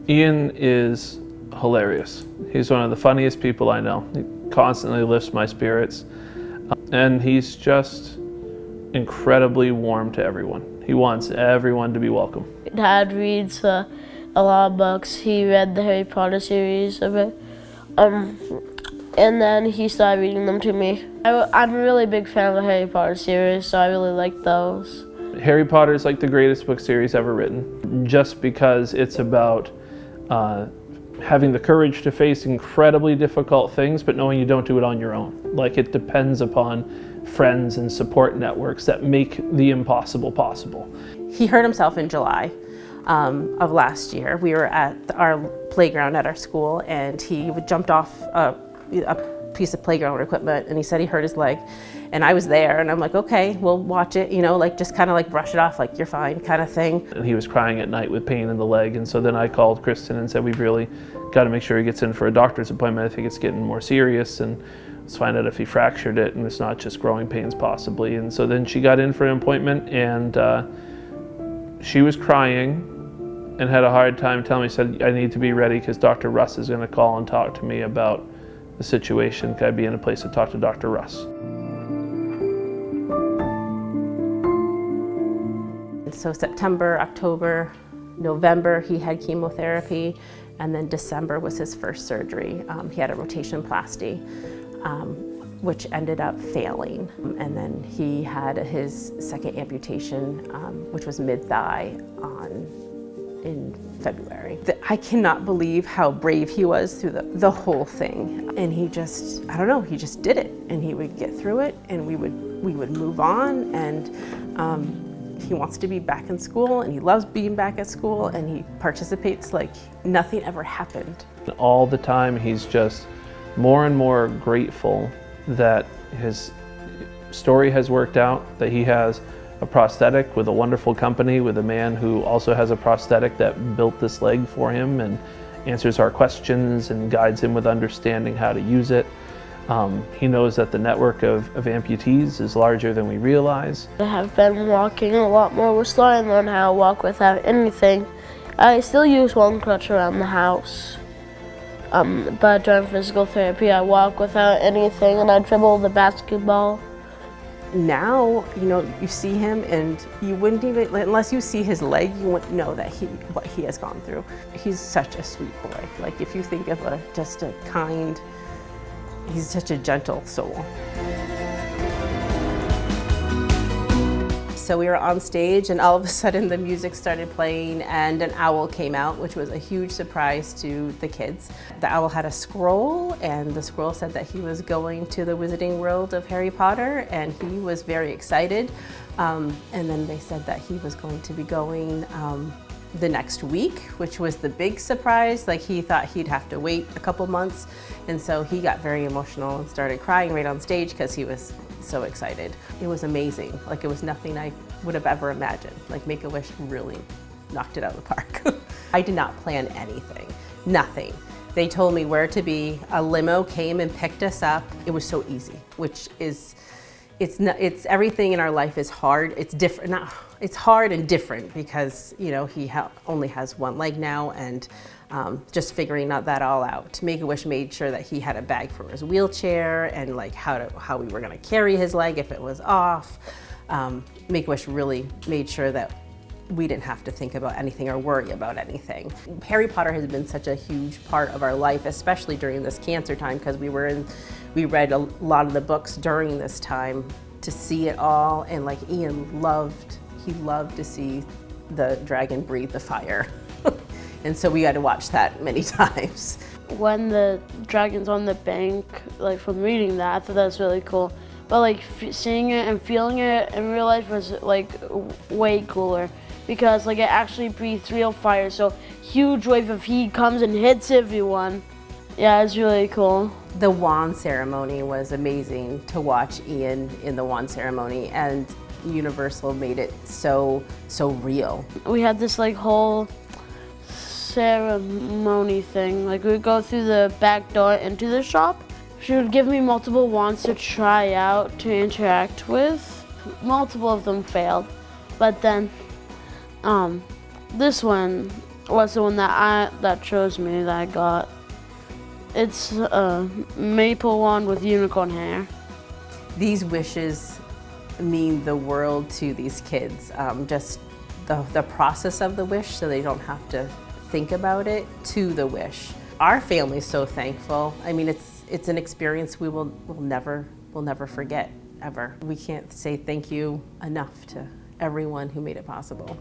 Ian is hilarious. He's one of the funniest people I know. He constantly lifts my spirits. And he's just incredibly warm to everyone. He wants everyone to be welcome. Dad reads a lot of books. He read the Harry Potter series of it. And then he started reading them to me. I'm a really big fan of the Harry Potter series, so I really like those. Harry Potter is like the greatest book series ever written, just because it's about having the courage to face incredibly difficult things, but knowing you don't do it on your own. Like, it depends upon friends and support networks that make the impossible possible. He hurt himself in July of last year. We were at our playground at our school, and he jumped off a piece of playground equipment, and he said he hurt his leg. And I was there, and I'm like, okay, we'll watch it, like just kind of like brush it off, like you're fine kind of thing. And he was crying at night with pain in the leg, and so then I called Kristen and said, we've really got to make sure he gets in for a doctor's appointment. I think it's getting more serious, and let's find out if he fractured it and it's not just growing pains possibly. And so then she got in for an appointment, and she was crying and had a hard time telling me, said, I need to be ready because Dr. Russ is going to call and talk to me about the situation. Could I be in a place to talk to Dr. Russ? So September, October, November, he had chemotherapy, and then December was his first surgery. He had a rotation-plasty, which ended up failing. And then he had his second amputation, which was mid-thigh in February. I cannot believe how brave he was through the whole thing. And he just, I don't know, he just did it. And he would get through it, and we would move on. And he wants to be back in school, and he loves being back at school, and he participates like nothing ever happened. All the time, he's just more and more grateful that his story has worked out, that he has a prosthetic with a wonderful company, with a man who also has a prosthetic that built this leg for him and answers our questions and guides him with understanding how to use it. He knows that the network of amputees is larger than we realize. I have been walking a lot more. We're starting to learn how to walk without anything. I still use one crutch around the house. But during physical therapy, I walk without anything, and I dribble the basketball. Now, you see him, and you wouldn't even, unless you see his leg, you wouldn't know that what he has gone through. He's such a sweet boy. Like, if you think of just a kind, he's such a gentle soul. So we were on stage, and all of a sudden the music started playing, and an owl came out, which was a huge surprise to the kids. The owl had a scroll, and the scroll said that he was going to the Wizarding World of Harry Potter, and he was very excited. And then they said that he was going to be going the next week, which was the big surprise. Like, he thought he'd have to wait a couple months, and so he got very emotional and started crying right on stage because he was so excited. It was amazing. Like, it was nothing I would have ever imagined. Like, Make-A-Wish really knocked it out of the park. I did not plan anything, nothing. They told me where to be. A limo came and picked us up. It was so easy, which is, it's everything in our life is hard. It's different, it's hard and different because, he only has one leg now, and just figuring that all out. Make-A-Wish made sure that he had a bag for his wheelchair, and like how we were gonna carry his leg if it was off. Make-A-Wish really made sure that we didn't have to think about anything or worry about anything. Harry Potter has been such a huge part of our life, especially during this cancer time, because we read a lot of the books during this time to see it all. And like, Ian loved to see the dragon breathe the fire. And so we had to watch that many times. When the dragon's on the bank, like, from reading that, I thought that was really cool. But like, seeing it and feeling it in real life was like way cooler, because like, it actually breathes real fire. So huge wave of heat comes and hits everyone. Yeah, it's really cool. The wand ceremony was amazing to watch Ian in the wand ceremony, and Universal made it so real. We had this like whole ceremony thing. Like, we would go through the back door into the shop. She would give me multiple wands to try out, to interact with. Multiple of them failed, but then this one was the one that chose me that I got. It's a maple one with unicorn hair. These wishes mean the world to these kids. Just the process of the wish, so they don't have to think about it, to the wish. Our family's so thankful. I mean, it's an experience we'll never forget, ever. We can't say thank you enough to everyone who made it possible.